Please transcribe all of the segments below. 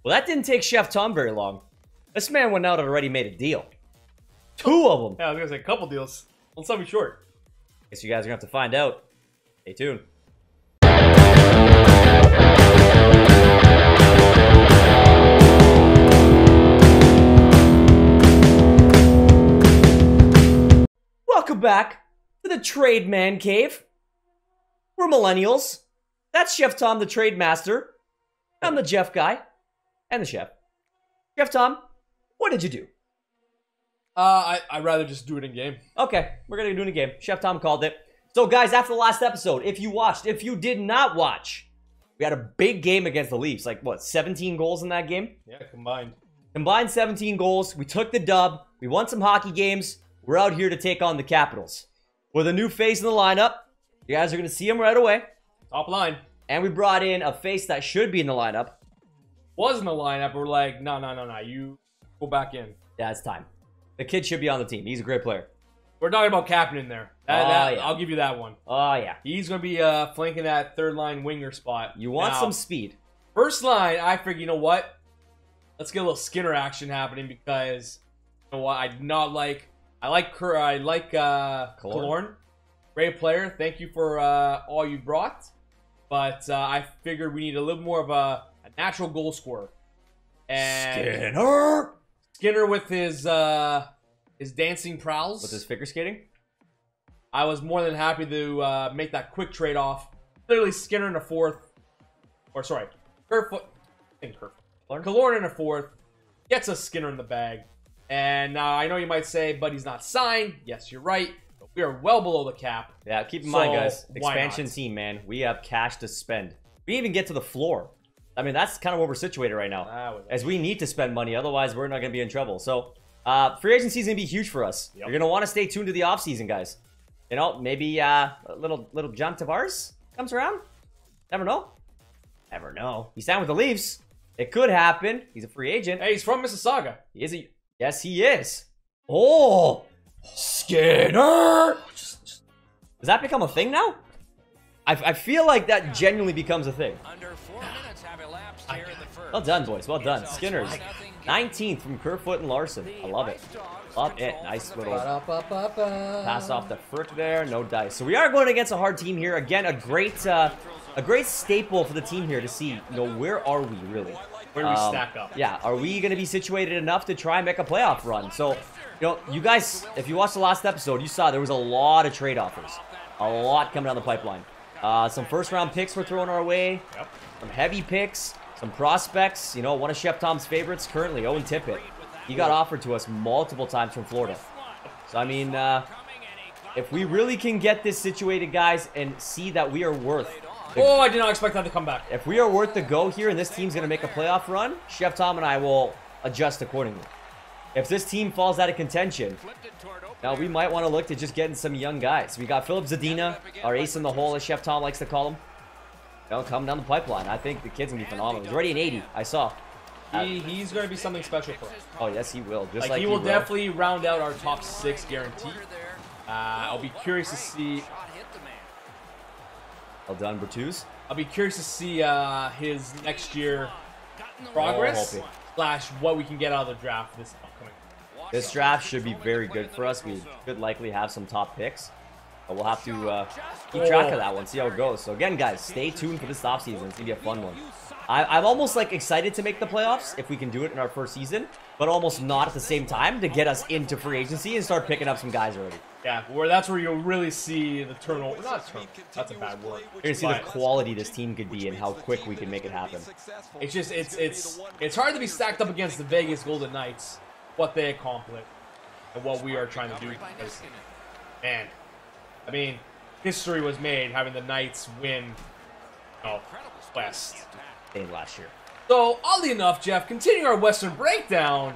Well, that didn't take Chef Tom very long. This man went out and already made a deal. 2 of them. Yeah, I was gonna say a couple deals. Don't sell me short. Guess you guys are gonna have to find out. Stay tuned. Welcome back to the Trade Man Cave. We're millennials. That's Chef Tom, the trade master. I'm the Jeff guy and the chef. Chef Tom, what did you do? I'd rather just do it in game. Okay, we're gonna do it in a game. Chef Tom called it. So, guys, after the last episode, if you watched, if you did not watch, we had a big game against the Leafs. Like, what, 17 goals in that game? Yeah, combined. Combined 17 goals. We took the dub. We won some hockey games. We're out here to take on the Capitals. With a new face in the lineup. You guys are going to see him right away. Top line. And we brought in a face that should be in the lineup. Was in the lineup. We're like, no. You go back in. Yeah, it's time. The kid should be on the team. He's a great player. We're talking about Captain in there. Yeah. I'll give you that one. Oh, yeah. He's going to be flanking that third line winger spot. You want some speed. First line, I figured, you know what? Let's get a little Skinner action happening because, you know what? I like Killorn. Great player. Thank you for all you brought. But I figured we need a little more of a natural goal scorer. And Skinner with his dancing prowls. With his figure skating? I was more than happy to make that quick trade-off. Literally Skinner in a fourth. Or sorry, Killorn in a fourth. Gets us Skinner in the bag. And I know you might say, but he's not signed. Yes, you're right. But we are well below the cap. Yeah, keep in mind, guys. Expansion team, man. We have cash to spend. We even get to the floor. I mean, that's kind of where we're situated right now. As we need to spend money. Otherwise, we're not going to be in trouble. So, free agency is going to be huge for us. Yep. You're going to want to stay tuned to the offseason, guys. You know, maybe a little John Tavares comes around. Never know. Never know. He signed with the Leafs. It could happen. He's a free agent. Hey, he's from Mississauga. He is a... Yes, he is. Oh, Skinner. Does that become a thing now? I feel like that genuinely becomes a thing. Well done, boys. Well done. Skinner's 19th from Kerfoot and Larson. I love it. Love it. Nice little pass off the Frick there. No dice. So we are going against a hard team here. Again, a great staple for the team here to see, you know, where are we really? Where do we stack up? Yeah, are we going to be situated enough to try and make a playoff run? So, you know, you guys, if you watched the last episode, you saw there was a lot of trade offers. A lot coming down the pipeline. Some first-round picks were thrown our way. Yep. Some heavy picks. Some prospects. You know, one of Chef Tom's favorites currently, Owen Tippett. He got offered to us multiple times from Florida. So, I mean, if we really can get this situated, guys, and see that we are worth... Oh, I did not expect that to come back. If we are worth the go here and this team's going to make a playoff run, Chef Tom and I will adjust accordingly. If this team falls out of contention, now we might want to look to just getting some young guys. We got Philip Zadina, our ace in the hole, as Chef Tom likes to call him. You know, coming down the pipeline. I think the kid's going to be phenomenal. He's already an 80, I saw. He's going to be something special for us. Oh, yes, he will. Just like he will definitely round out our top 6 guaranteed. I'll be curious to see... Well done, Bertuzzi. I'll be curious to see his next year progress / what we can get out of the draft this upcoming. This draft should be very good for us. We could likely have some top picks. But we'll have to keep track of that one, see how it goes. So again, guys, stay tuned for this offseason. It's going to be a fun one. I'm almost like excited to make the playoffs if we can do it in our first season, but almost not at the same time to get us into free agency and start picking up some guys already. Yeah, that's where you'll really see the turnover. Not turnover. That's a bad word. You're gonna see the quality this team could be and how quick we can make it happen. It's just it's hard to be stacked up against the Vegas Golden Knights, what they accomplish and what we are trying to do. Because, man, I mean, history was made having the Knights win, West last year. So, oddly enough, Jeff, continuing our Western breakdown.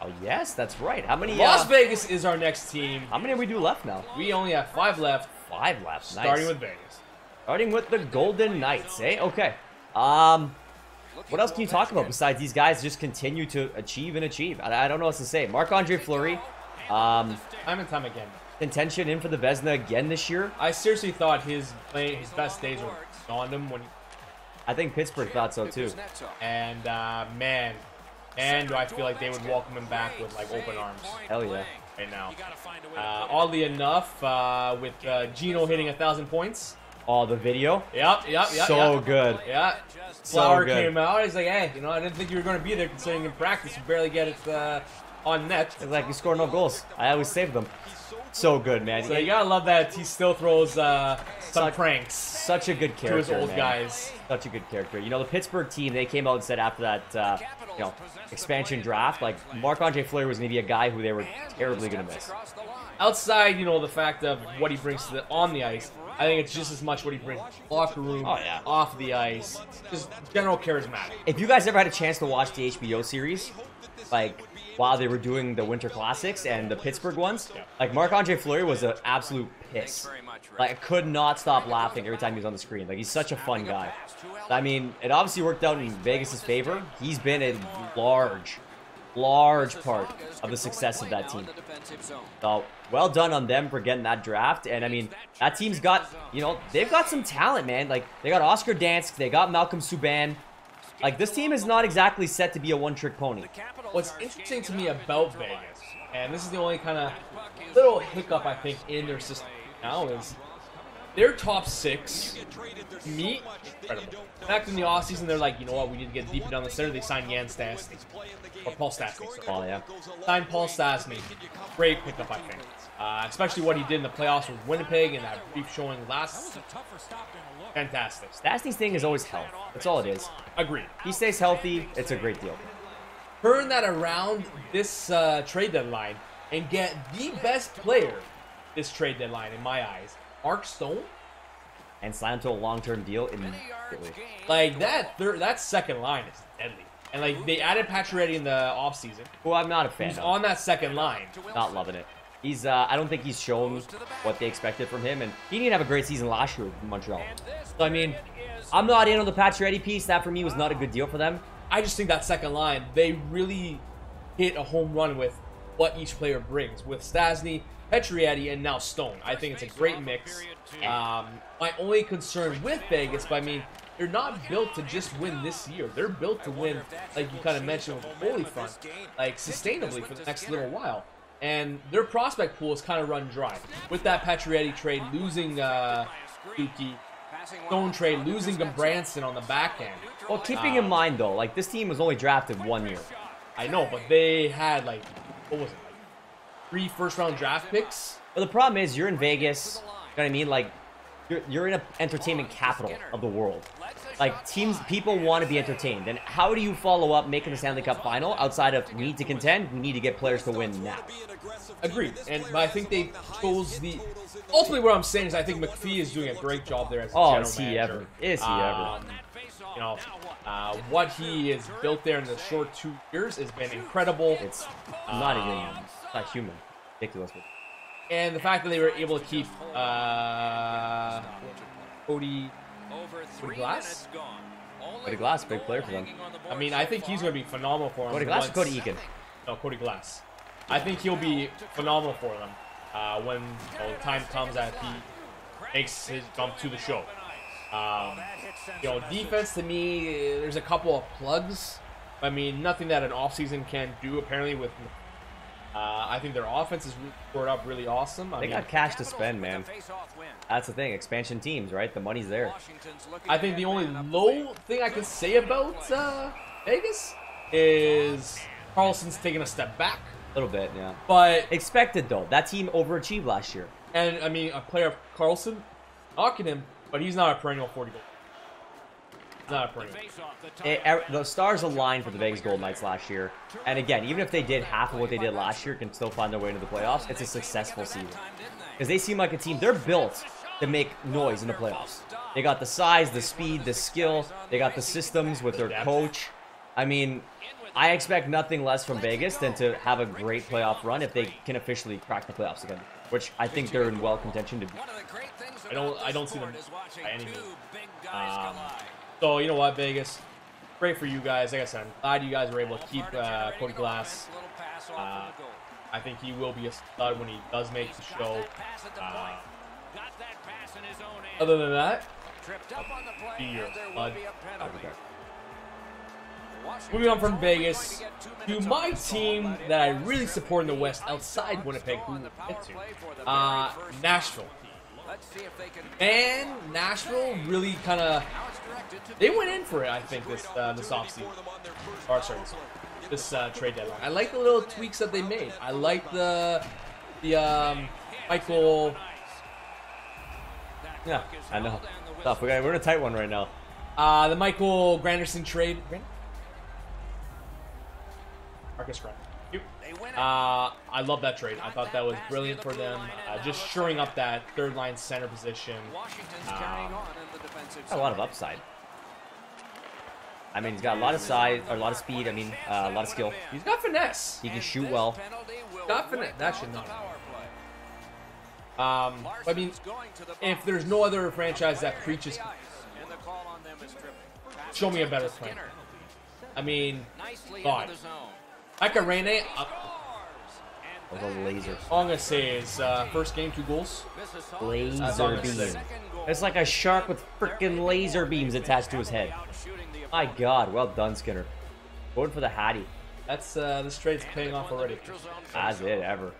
Oh, yes, that's right. How many? Las Vegas is our next team. How many do we do left now? We only have 5 left. 5 left. Starting nice. with Vegas. Starting with the Golden Knights, eh? Okay. What else can you talk about besides these guys just continue to achieve and achieve? I don't know what to say. Marc-Andre Fleury. Time and time again. Contention in for the Vezina again this year. I seriously thought his best days were on him when I think Pittsburgh thought so too. And man, do I feel like they would welcome him back with like open arms. Hell yeah. Right now. Oddly enough, with Gino hitting 1,000 points. Oh, the video? Yep. So good. Yeah. Flower came out. He's like, hey, you know, I didn't think you were going to be there considering in practice you barely get it on net. It's like you score no goals. I always save them. So good, man. So you gotta love that he still throws some pranks. Such a good character, to his old man. guys. Such a good character. You know, the Pittsburgh team, they came out and said after that, you know, expansion draft, like Marc-Andre Fleury was going to be a guy who they were terribly going to miss. Outside, you know, the fact of what he brings to on the ice, I think it's just as much what he brings to the locker room, off the ice, just general charismatic. If you guys ever had a chance to watch the HBO series, like while they were doing the Winter Classics and the Pittsburgh ones, like Marc-Andre Fleury was an absolute piss. Like I could not stop laughing every time he was on the screen. Like he's such a fun guy. I mean, it obviously worked out in Vegas' favor. He's been a large part of the success of that team. So well done on them for getting that draft. And I mean, that team's got, you know, they've got some talent, man. Like they got Oscar Dansk, they got Malcolm Subban. Like this team is not exactly set to be a one-trick pony. What's interesting to me about Vegas, and this is the only kind of little hiccup I think in their system now, is their top six meet incredible. Back in the offseason, they're like, you know what, we need to get deeper down the center. They signed Jan Stastny. Or Paul Stastny. Oh, yeah. Signed Paul Stastny. Great pickup, I think. Especially what he did in the playoffs with Winnipeg and that brief showing last. Fantastic. Stastny's thing is always health. That's all it is. Agreed. He stays healthy, it's a great deal. Turn that around this trade deadline and get the best player this trade deadline, in my eyes, Mark Stone. And sign him to a long-term deal immediately. Like, that second line is deadly. And, like, they added Pacioretty in the offseason. Who I'm not a fan He's of. on that second line. Not loving it. He's, I don't think he's shown what they expected from him. And he didn't have a great season last year with Montreal. So, I mean, I'm not in on the Pacioretty piece. That, for me, was not a good deal for them. I just think that second line, they really hit a home run with what each player brings. With Stastny, Pacioretty, and now Stone. I think it's a great mix. My only concern with Vegas, but I mean, they're not built to just win this year. They're built to win, like you kind of mentioned with the goalie front, like sustainably for the next little while. And their prospect pool is kind of run dry. With that Pacioretty trade, losing Suki, Stone trade, losing Branson on the back end. Well, keeping in mind, though, like, this team was only drafted 1 year. I know, but they had, like, what was it, like 3 first-round draft picks? But the problem is, you're in Vegas, you know what I mean? Like, you're in an entertainment capital of the world. Like, people want to be entertained. And how do you follow up making the Stanley Cup final outside of we need to contend, we need to get players to win now? Agreed. But I think they chose the... Ultimately, what I'm saying is I think McPhee is doing a great job there as a general manager. Is he ever? Is he ever? You know, what he has built there in the short 2 years has been incredible. It's not even... It's not human. Ridiculous. And the fact that they were able to keep Cody Glass? Cody Glass, big player for them. I mean, I think he's going to be phenomenal for them. Cody Glass or Cody Eakin? No, Cody Glass. I think he'll be phenomenal for them when the time comes that he makes his jump to the show. You know, defense to me, there's a couple of plugs. I mean, nothing that an offseason can do, apparently, with... I think their offense is scored up really awesome. They got cash to spend, man. That's the thing. Expansion teams, right? The money's there. I think the only low thing I can say about Vegas is Carlson's taking a step back. A little bit, yeah. But expected, though. That team overachieved last year. And, I mean, a player of Carlson, knocking him, but he's not a perennial 40 goal. Not a perennial. The stars aligned for the Vegas Golden Knights last year. And again, even if they did half of what they did last year, can still find their way into the playoffs. It's a successful season. Because they seem like a team, they're built to make noise in the playoffs. They got the size, the speed, the skill. They got the systems with their coach. I mean, I expect nothing less from Vegas than to have a great playoff run if they can officially crack the playoffs again. Which I think they're in well contention to do. I don't see them by any means. So, you know what, Vegas? Great for you guys. Like I said, I'm glad you guys were able to keep Cody Glass. I think he will be a stud when he does make the show. Other than that, Moving on from Vegas to my team that I really support in the West outside Winnipeg, who we'll get to. Nashville. And Nashville really kind of, they went in for it, I think, this offseason. Or sorry, this trade deadline. I like the little tweaks that they made. I like the Michael. Yeah, I know. Tough. We're in a tight one right now. The Michael Granderson trade. Marcus Grant. I love that trade. I thought that was brilliant for them. Just shoring up that third line center position. A lot of upside. I mean, he's got a lot of size, or a lot of speed. I mean, a lot of skill. He's got finesse. He can shoot well. Got finesse. That should not. I mean, if there's no other franchise that preaches, show me a better plan. I mean, God. Eka Rene, those are lasers. All I'm going to say is, first game, 2 goals. Laser beam. It's like a shark with freaking laser beams attached to his head. My God, well done, Skinner. Going for the Hattie. That's, this trade's paying off already. As it ever.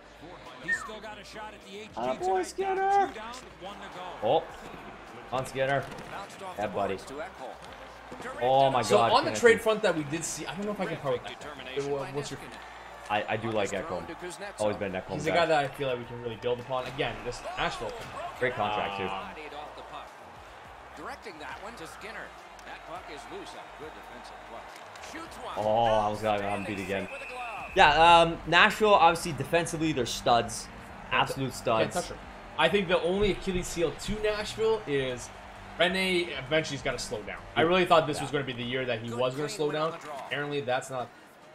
Boy, Skinner! Oh, on Skinner. Yeah, buddy. Oh my God. So on the trade front that we did see, I don't know if I can cover that. What's your opinion? I do like Ekholm. Always been Ekholm. He's a guy that I feel like we can really build upon. Again, this Nashville. Great contract too. Directing that one to Skinner. That puck is loose. Good defensive play. Shoots one. Oh, I was gonna have him beat again. Yeah, Nashville obviously defensively they're studs, absolute studs. Can't touch them. I think the only Achilles heel to Nashville is Rene eventually's got to slow down. I really thought this was going to be the year that he was going to slow down. Apparently, that's not.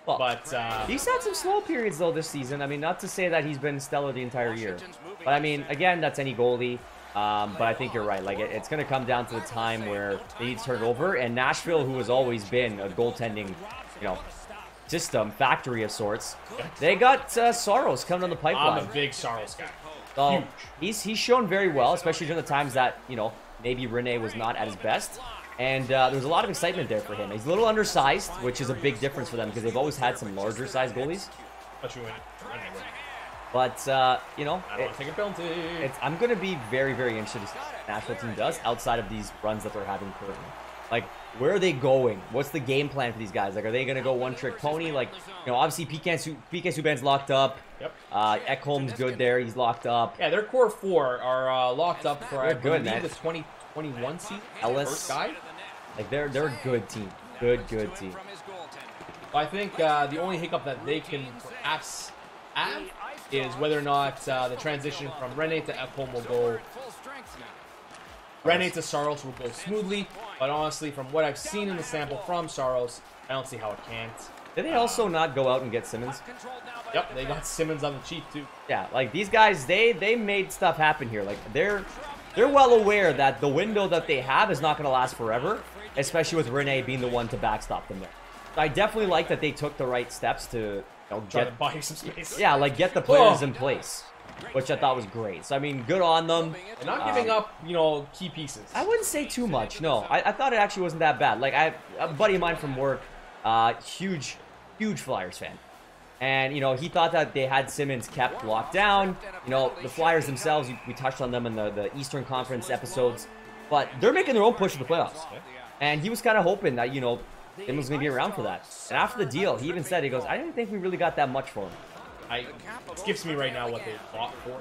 Well, but he's had some slow periods though this season. I mean, not to say that he's been stellar the entire year, but I mean, again, that's any goalie. But I think you're right. Like it's going to come down to the time where they need to turn it over. And Nashville, who has always been a goaltending, system factory of sorts, they got Saros coming on the pipeline. I'm a big Saros guy. So he's shown very well, especially during the times that maybe Rene was not at his best. And there was a lot of excitement there for him. He's a little undersized, which is a big difference for them because they've always had some larger sized goalies. But, I don't want to take a penalty. I'm going to be very, very interested in what the Nashville team does outside of these runs that they're having currently. Like, where are they going? What's the game plan for these guys? Like, are they going to go one-trick pony? Like, obviously, PK Subban's locked up. Yep. Ekholm's good there. He's locked up. Yeah, their core 4 are locked up for, I believe, man. the 2021 season. Ellis. First guy. Like, they're a good team. Good team. Well, I think the only hiccup that they can perhaps have is whether or not the transition from Rene to Ekholm will go. Rene to Saros will go smoothly, but honestly, from what I've seen in the sample from Saros, I don't see how it can't. Did they also not go out and get Simmons? Yep, they got Simmons on the cheap too. Yeah, like these guys, they made stuff happen here. Like they're well aware that the window that they have is not going to last forever, especially with Rene being the one to backstop them there. So I definitely like that they took the right steps to try to buy some space. Yeah, like get the players in place, which I thought was great. So I mean, good on them. And not giving up, key pieces. I wouldn't say too much. No, I thought it actually wasn't that bad. Like a buddy of mine from work, huge Flyers fan, and he thought that they had Simmons kept locked down. The Flyers themselves, we touched on them in the Eastern Conference episodes, but they're making their own push to the playoffs. And he was kind of hoping that Simmons was going to be around for that. And after the deal, he even said, he goes, I didn't think we really got that much for him. It skips me right now what they bought for,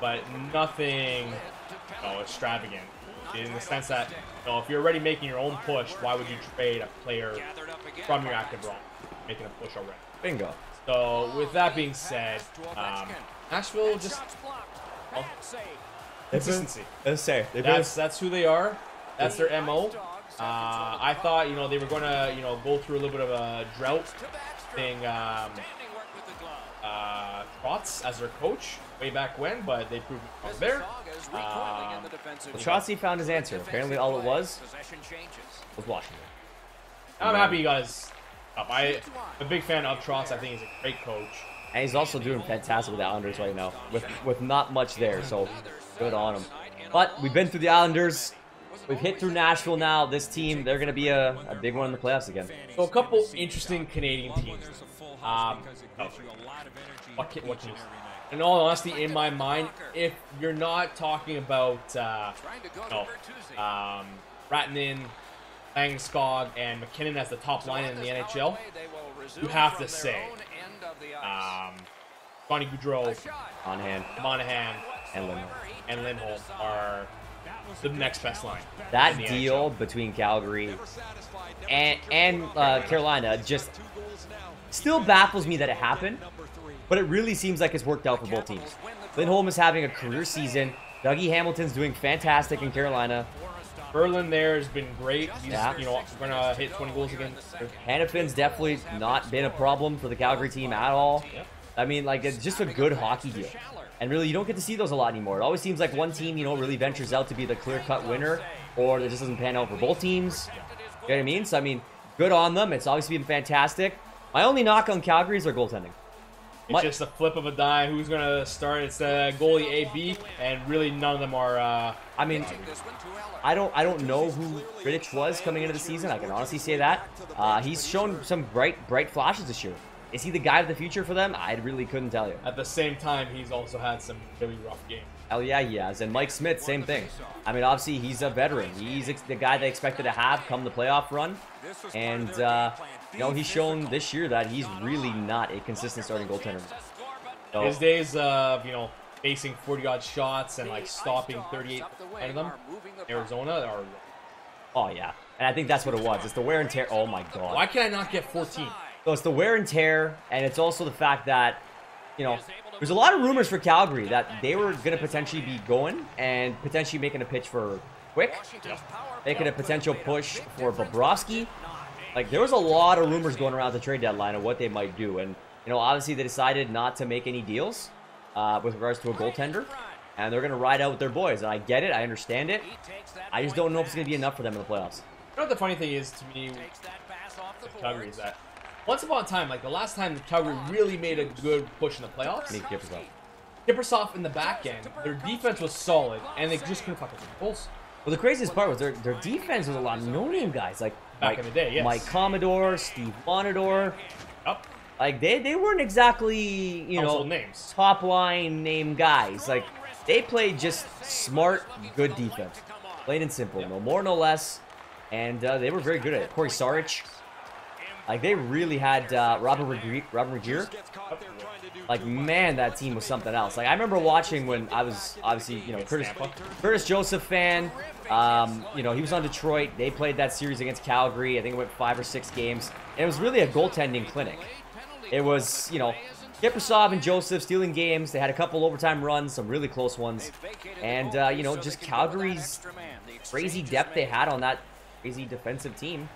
but nothing extravagant in the sense that if you're already making your own push, why would you trade a player from your active roster making a push already? Bingo. So with that being said, Nashville just consistency. That's who they are. That's their MO. I thought they were going to go through a little bit of a drought thing. Trotz as their coach way back when, but they proved it was there. Trotz found his answer. Apparently, all it was Washington. I'm happy you guys up. I'm a big fan of Trotz. I think he's a great coach, and he's also doing fantastic with the Islanders right now, with not much there. So good on him. But we've been through the Islanders. we've hit through Nashville now. This team, they're going to be a big one in the playoffs again. So a couple interesting Canadian teams. What can you say? In all honesty, in my mind, if you're not talking about Ratnan, Langskog, and McKinnon as the top line in the NHL, you have to say Johnny Gaudreau, Monahan, and Lindholm are the next best line. That deal between Calgary and Carolina just still baffles me that it happened, but it really seems like it's worked out for both teams. Lindholm is having a career season. Dougie Hamilton's doing fantastic in Carolina. Berlin there has been great. He's, going to hit 20 goals again. Hannafin's definitely not been a problem for the Calgary team at all. Yep. I mean, like, it's just a good hockey deal. And really, you don't get to see those a lot anymore. It always seems like one team, really ventures out to be the clear-cut winner, or it just doesn't pan out for both teams. You know what I mean? So, I mean, good on them. It's obviously been fantastic. My only knock on Calgary is their goaltending. It's just a flip of a dime. Who's going to start? It's the goalie AB, and really none of them are... I mean, I don't know who Rittich was coming into the season. I can honestly say that. He's shown some bright flashes this year. Is he the guy of the future for them? I really couldn't tell you. At the same time, he's also had some really rough games. Hell yeah, he has. And Mike Smith, same thing. I mean, obviously, he's a veteran. He's the guy they expected to have come the playoff run. And, he's shown this year that he's really not a consistent starting goaltender. So, his days of, facing 40-odd shots and, stopping 38 of them, Arizona, are... Oh, yeah. And I think that's what it was. It's the wear and tear. Oh, my God. Why can I not get 14? So it's the wear and tear, and it's also the fact that, there's a lot of rumors for Calgary that they were going to potentially be going and potentially making a pitch for Quick, making a potential push for Bobrovsky. Like, there was a lot of rumors going around the trade deadline of what they might do, and, obviously they decided not to make any deals with regards to a goaltender, and they're going to ride out with their boys, and I get it, I understand it. I just don't know if it's going to be enough for them in the playoffs. You know what the funny thing is to me with Calgary is that once upon a time, the last time the Calgary really made a good push in the playoffs, Kiprusoff in the back end, their defense was solid, and they just couldn't fucking get goals. Well, the craziest part was their defense was a lot of no-name guys, like back in the day, yes. Mike Commodore, Steve Monador. Yep. Like, they weren't exactly, names. Top-line name guys. Like, they played just smart, good defense. Plain and simple. Yep. No more, no less. And they were very good at it. Corey Sarich. Like, they really had Robert Regier. Like, man, that team was something else. Like, I remember watching when I was, obviously, Curtis Joseph fan. He was on Detroit. They played that series against Calgary. I think it went 5 or 6 games. And it was really a goaltending clinic. It was, Kiprusoff and Joseph stealing games. They had a couple overtime runs, some really close ones. And, just Calgary's crazy depth they had on that crazy defensive team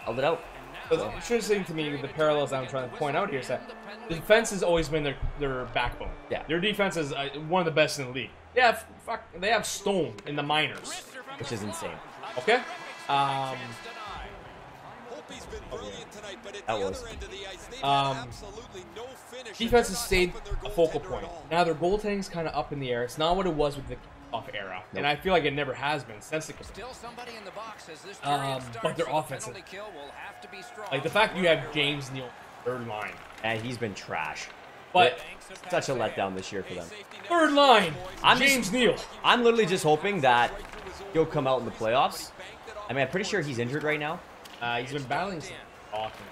held it out. What's interesting to me, the parallels I'm trying to point out here is that the defense has always been their backbone. Yeah. Their defense is one of the best in the league. They have Stone in the minors, which is insane. Okay. That was. Defense has stayed a focal point. Now their goaltending's kind of up in the air. It's not what it was with the off era, and I feel like it never has been since the but their offense, like the fact you have James Neal third line, and he's been trash. But such a letdown this year for them. Third line, James Neal. I'm literally just hoping that he'll come out in the playoffs. I mean, I'm pretty sure he's injured right now. He's been battling some often.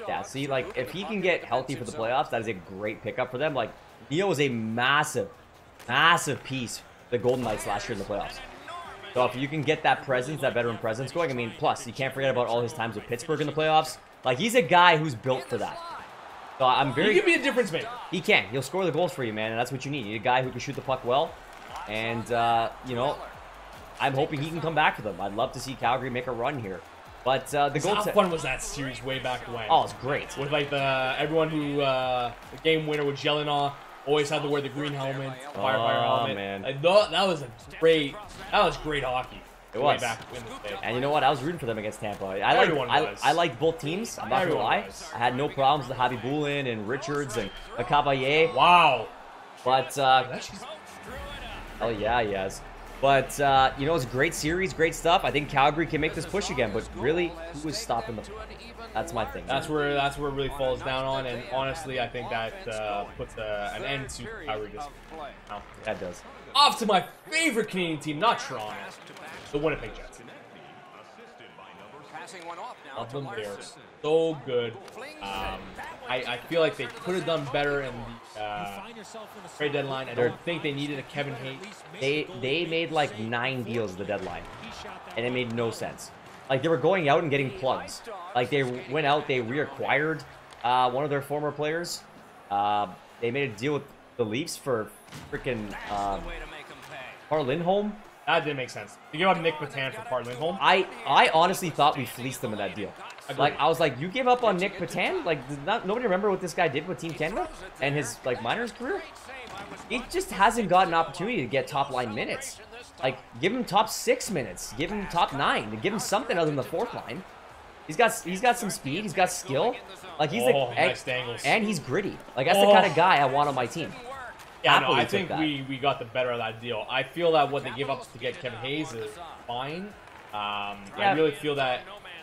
Yeah, see, like, if he can get healthy for the playoffs, that is a great pickup for them. Like, Neal was a massive piece for the Golden Knights last year in the playoffs. So if you can get that presence, that veteran presence going, I mean, plus, you can't forget about all his times with Pittsburgh in the playoffs. Like, he's a guy who's built for that. So I'm very... He can be a difference maker. He can. He'll score the goals for you, man, and that's what you need. You need a guy who can shoot the puck well. And, I'm hoping he can come back for them. I'd love to see Calgary make a run here. But the goal... How fun was that series way back when? Oh, it's great. With, everyone who... the game winner with Jelena always had to wear the green helmet, fire helmet. Man. That was great hockey. It was. Back in the day. And you know what? I was rooting for them against Tampa. I liked both teams. I'm not going to lie. I had no problems with Javi Bulin and Richards and Cavalier. Wow. But, oh yeah, he has. But, you know, it's a great series, great stuff. I think Calgary can make this push again, but really, who is stopping the... That's my thing. That's where it really falls down on, and honestly, I think that puts an end to Calgary. Oh, that does. Off to my favorite Canadian team, not Toronto, the Winnipeg Jets. Love them, they're so good. I feel like they could have done better in the trade deadline. I don't think they needed a Kevin Hayes. They made like 9 deals at the deadline, and it made no sense. Like, they were going out and getting plugs. Like, they went out, they reacquired one of their former players. They made a deal with the Leafs for freaking Par Lindholm. That didn't make sense. You give up Nick Patan for Par Lindholm? I honestly thought we fleeced them in that deal. Like, I was like, you gave up on Nick Patan? Like, nobody remember what this guy did with Team Canada and his like minors career? He just hasn't got an opportunity to get top line minutes. Like, give him top 6 minutes, give him top 9, give him something other than the 4th line. He's got some speed, he's got skill. Like, he's nice and he's gritty. Like, that's the kind of guy I want on my team. Yeah, no, I think we got the better of that deal. I feel that what they give up to get Kevin Hayes is fine. I really feel that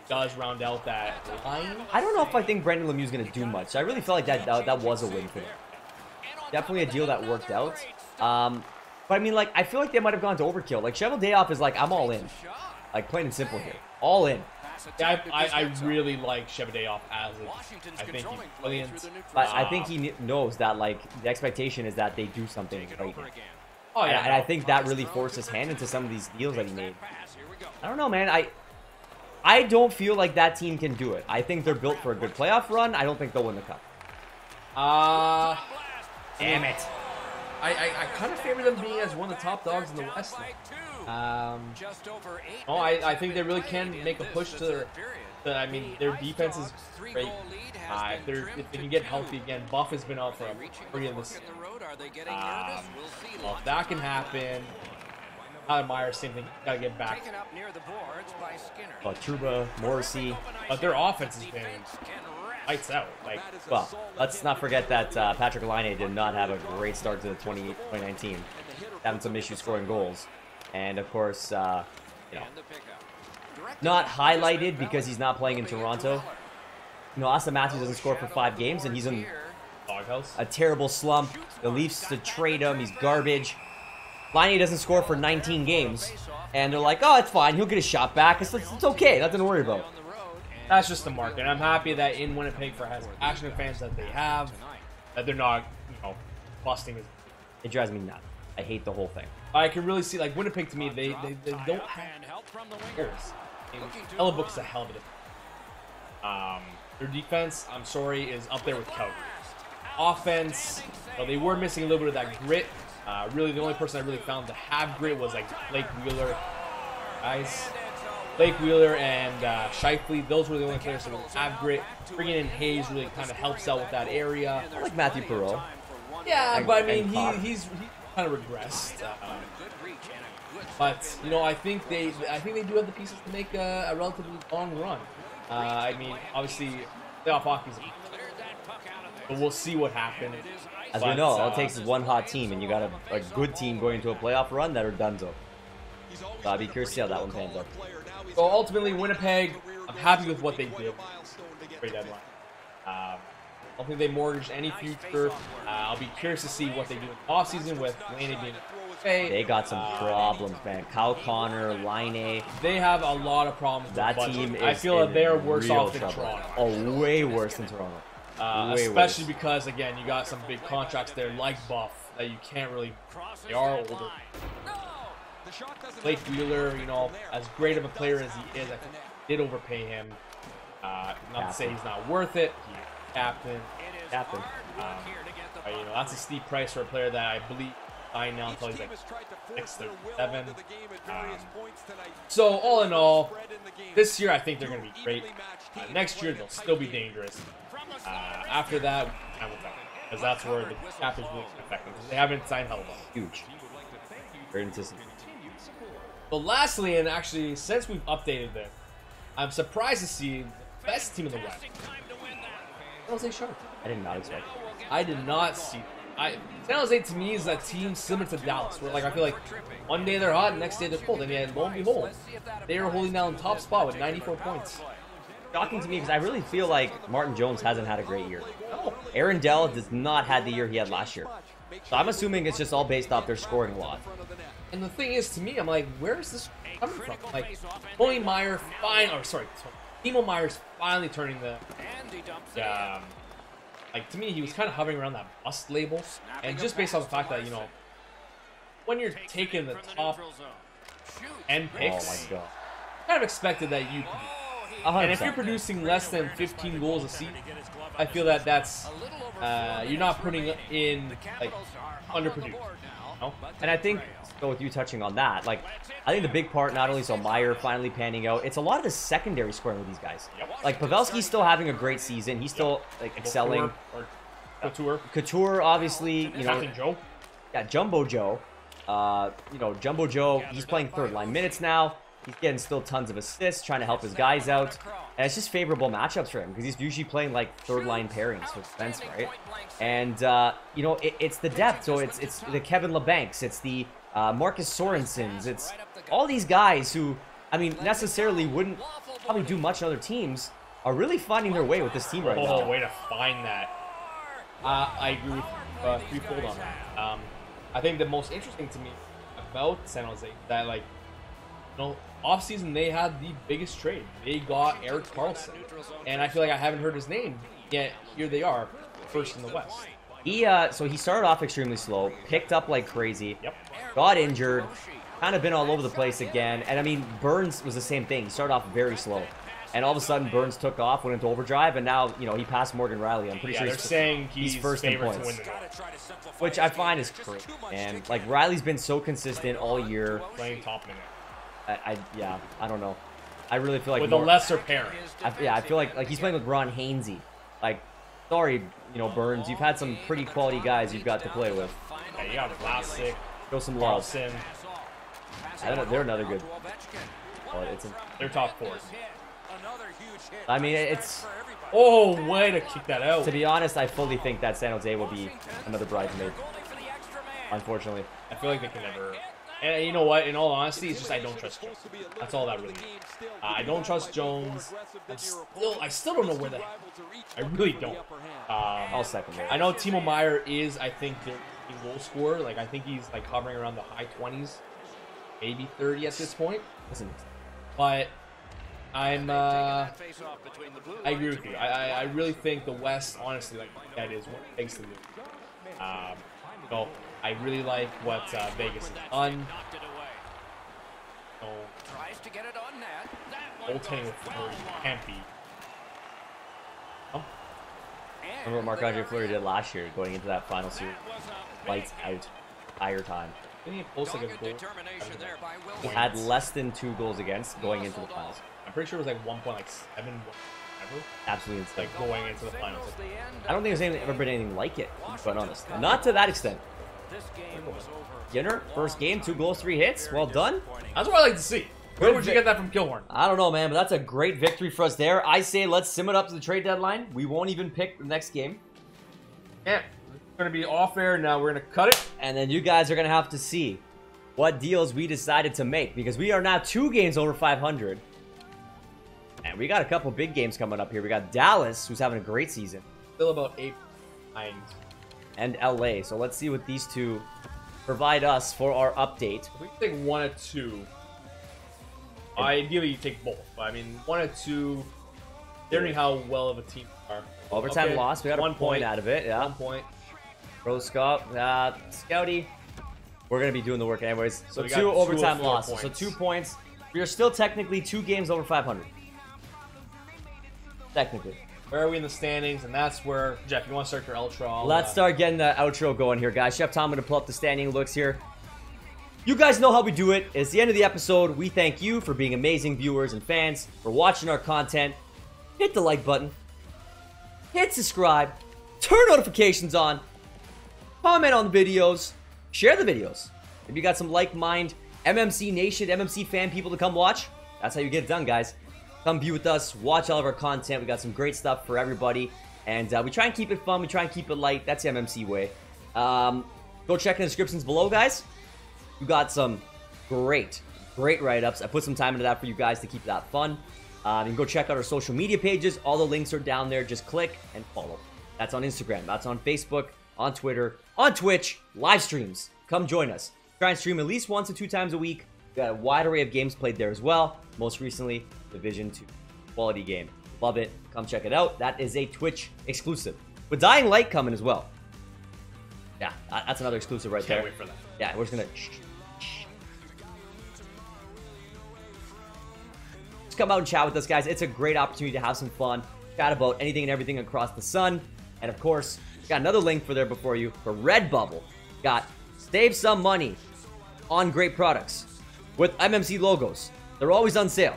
does round out that line. I don't know if I think Brendan Lemieux is going to do much. I really felt like that was a win for them. Definitely a deal that worked out. But I mean, like, I feel like they might have gone to overkill. Like, Cheveldayoff is like, I'm all in. Like, plain and simple here. All in. Yeah, I really like Cheveldayoff as I think he's brilliant. But I think he knows that, like, the expectation is that they do something right. Oh, yeah. And I think that really forced his hand into some of these deals that he made. I don't know, man. I don't feel like that team can do it. I think they're built for a good playoff run. I don't think they'll win the cup. Damn it. I kind of favor them being as one of the top dogs in the West. I think they really can make a push to I mean, their defense is great. If they can get healthy again, Buff has been out for a pretty of this. Well, if that can happen, Tyler Myers, same thing. Gotta get back. Truba, Morrissey, but their offense has been lights out. Like, well, let's not forget that Patrick Laine did not have a great start to 2019, having some issues scoring goals, and of course, you know, not highlighted because he's not playing in Toronto. You know, Austin Matthews doesn't score for 5 games, and he's in a terrible slump. The Leafs to trade him, he's garbage. Laine doesn't score for 19 games, and they're like, oh, it's fine, he'll get a shot back. It's okay, nothing to worry about. That's just the market. I'm happy that in Winnipeg, for as passionate fans that they have, that they're not, you know, busting his. It drives me nuts. I hate the whole thing. I can really see, like, Winnipeg to me, they don't have goals. Hellebuck's a hell of a defense. Their defense, I'm sorry, is up there with Calgary. Offense, well, they were missing a little bit of that grit. Really, the only person I really found to have grit was like Blake Wheeler. Guys, Blake Wheeler and Scheifele, those were the only players that would have grit. Bringing in Hayes really kind of helps out with that area. I like Matthew Perreault. Yeah, but I mean, he's kind of regressed. But you know, I think they do have the pieces to make a relatively long run. I mean, obviously, playoff hockey's, but we'll see what happens. As we know, all it takes is one hot team, and you got a good team going into a playoff run that are donezo. So I'll be curious to see how that one pans out. So ultimately, Winnipeg, I'm happy with what they did. Great deadline. I don't think they mortgaged any future. I'll be curious to see what they do in the offseason with Laine being They got some problems, man. Kyle Connor, Laine. They have a lot of problems. That team is I feel that they're worse off than Toronto. Oh, way worse than Toronto. Especially because, again, you got some big contracts there like Buff that you can't really. They are older. Blake Wheeler, you know, as great of a player as he is, I think they did overpay him. Not to say he's not worth it. He's captain. But, you know, that's a steep price for a player that I believe signed now until he's like 6'7". So all in all, this year I think they're going to be great. Next year they'll still be dangerous. After that, time will tell, because that's where the cap is really affecting. They haven't signed Hellebuck. Huge. Very anticipated. So lastly, and actually since we've updated this, I'm surprised to see the best team in the West. Jose Sharp. I did not expect. I did not see San Jose to me is a team similar to Dallas, where like I feel like one day they're hot, next day they're cold, and yet lo and behold, they are holding down the top spot with 94 points. Shocking to me because I really feel like Martin Jones hasn't had a great year. No. Aaron Dell does not have the year he had last year. So I'm assuming it's just all based off their scoring a lot. And the thing is, to me, I'm like, where is this coming from? Like, Timo Meyer's finally turning the like, to me, he was kind of hovering around that bust label. And just based on the fact that, you know, when you're taking the top 10 picks, oh my God, kind of expected that you could. 100%. And if you're producing less than 15 goals a season, I feel that that's, you're not putting in, like, underproduced. No? And I think, so with you touching on that, like, I think the big part, not only so Meyer finally panning out, it's a lot of the secondary scoring with these guys. Like, Pavelski's still having a great season. He's still, like, excelling. Couture, obviously, you know. Joe. Yeah, Jumbo Joe. You know, Jumbo Joe, he's playing third-line minutes now. He's getting still tons of assists, trying to help his guys out. And it's just favorable matchups for him because he's usually playing, like, third-line pairings with Spence, right? And, you know, it's the depth. So it's the Kevin LeBancs. It's the Marcus Sorensens. It's all these guys who, I mean, necessarily wouldn't probably do much on other teams are really finding their way with this team right now. Oh, way to find that. I agree with threefold on that. I think the most interesting to me about San Jose that, like, you know, offseason they had the biggest trade. They got Erik Karlsson, and I feel like I haven't heard his name yet. Here they are, first in the West. So he started off extremely slow, picked up like crazy, got injured, kind of been all over the place again. And I mean, Burns was the same thing. He started off very slow, and all of a sudden Burns took off, went into overdrive, and now, you know, he passed Morgan Riley. I'm pretty sure they're saying he's first in points, which I find is great. And like, Riley's been so consistent all year, playing top minute. Yeah, I don't know. I really feel like with a lesser parent. I feel like he's playing with Ron Hainsey. Like, sorry, you know, Burns, you've had some pretty quality guys you've got to play with. Yeah, you got Vlasic, show some love. Carlson. I don't know, they're another good. Well, they're top 4. I mean, it's. Oh, way to kick that out. To be honest, I fully think that San Jose will be another bridesmaid. Unfortunately, I feel like they can never. And you know what? In all honesty, it's just I don't trust Jones. That's all that really means. I don't trust Jones. I still don't know where the heck. I really don't. I'll second it. I know Timo Meyer is, I think, their goal scorer. Like, I think he's like hovering around the high 20s, maybe 30 at this point. Listen, but I'm. I agree with you. I really think the West, honestly, like that is what makes the league. So I really like what Vegas has done. So, goaltending with Fleury can't be. Remember what Marc-Andre Fleury did last year, going into that final series? Lights out, entire time. Didn't he post like a goal? He had less than 2 goals against going into the finals. I'm pretty sure it was like 1.7, whatever. Absolutely insane. Like going into the finals. I don't think there's ever been anything like it, to be quite honest. Not to that extent. Ginner, first game, 2 goals, 3 hits. Well done. That's what I like to see. Where would you get that from Killhorn? I don't know, man, but that's a great victory for us there. I say let's sim it up to the trade deadline. We won't even pick the next game. Yeah, it's going to be off air now. We're going to cut it. And then you guys are going to have to see what deals we decided to make, because we are now 2 games over 500. And we got a couple big games coming up here. We got Dallas, who's having a great season. Still about 8 behind. And LA. So let's see what these two provide us for our update. If we take 1 or 2, ideally you take both. But I mean, 1 or 2, considering how well of a team we are. Overtime loss. We got 1 a point out of it. Yeah. 1 point. Pro Scout. Scouty. We're going to be doing the work anyways. So we 2 got 2 overtime of 4 losses. points. So 2 points. We are still technically 2 games over 500. Technically. Where are we in the standings? And that's where, Jeff, you want to start your outro? Let's start getting the outro going here, guys. Chef Tom, I'm going to pull up the standing looks here. You guys know how we do it. It's the end of the episode. We thank you for being amazing viewers and fans, for watching our content. Hit the like button. Hit subscribe. Turn notifications on. Comment on the videos. Share the videos. If you got some like-minded MMC Nation, MMC fan people to come watch, that's how you get it done, guys. Come be with us, watch all of our content. We got some great stuff for everybody. And we try and keep it fun. We try and keep it light. That's the MMC way. Go check in the descriptions below, guys. You got some great write-ups. I put some time into that for you guys to keep that fun. You can go check out our social media pages. All the links are down there. Just click and follow. That's on Instagram. That's on Facebook, on Twitter, on Twitch, live streams. Come join us. Try and stream at least 1 to 2 times a week. We got a wide array of games played there as well. Most recently, Division 2 quality game. Love it. Come check it out. That is a Twitch exclusive. With Dying Light coming as well. Yeah, that's another exclusive right there. Can't wait for that. Yeah, we're just gonna just come out and chat with us, guys. It's a great opportunity to have some fun, chat about anything and everything across the sun. And of course, got another link for there before you for Redbubble. Got save some money on great products with MMC logos. They're always on sale.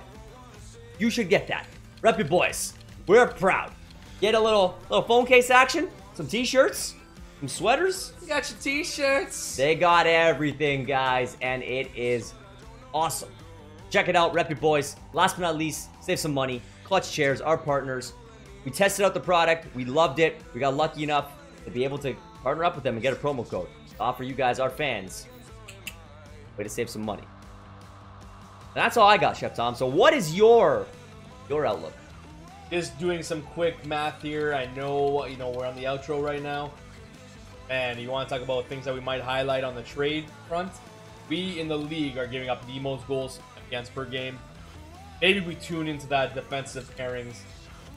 You should get that. Rep your boys. We're proud. Get a little phone case action, some t-shirts, some sweaters. You got your t-shirts. They got everything, guys, and it is awesome. Check it out, rep your boys. Last but not least, save some money. Clutch Chairz, our partners. We tested out the product. We loved it. We got lucky enough to be able to partner up with them and get a promo code to offer you guys, our fans, way to save some money. And that's all I got, Chef Tom. So what is your outlook? Just doing some quick math here. I know, we're on the outro right now. And you want to talk about things that we might highlight on the trade front. We in the league are giving up the most goals against per game. Maybe we tune into that defensive pairings.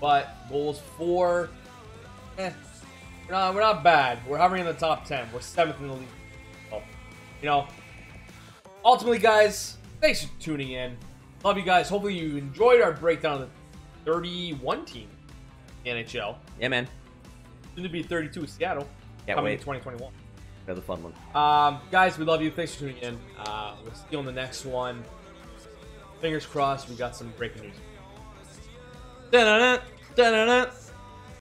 But goals for, we're not bad. We're hovering in the top 10. We're 7th in the league. So, ultimately, guys, thanks for tuning in. Love you guys. Hopefully you enjoyed our breakdown of the 31 team in the NHL. Yeah, man. Soon to be 32 Seattle. Can't coming wait. in 2021. Another fun one. Guys, we love you. Thanks for tuning in. We'll see you on the next one. Fingers crossed. We got some breaking news. Da-da-da, da-da-da.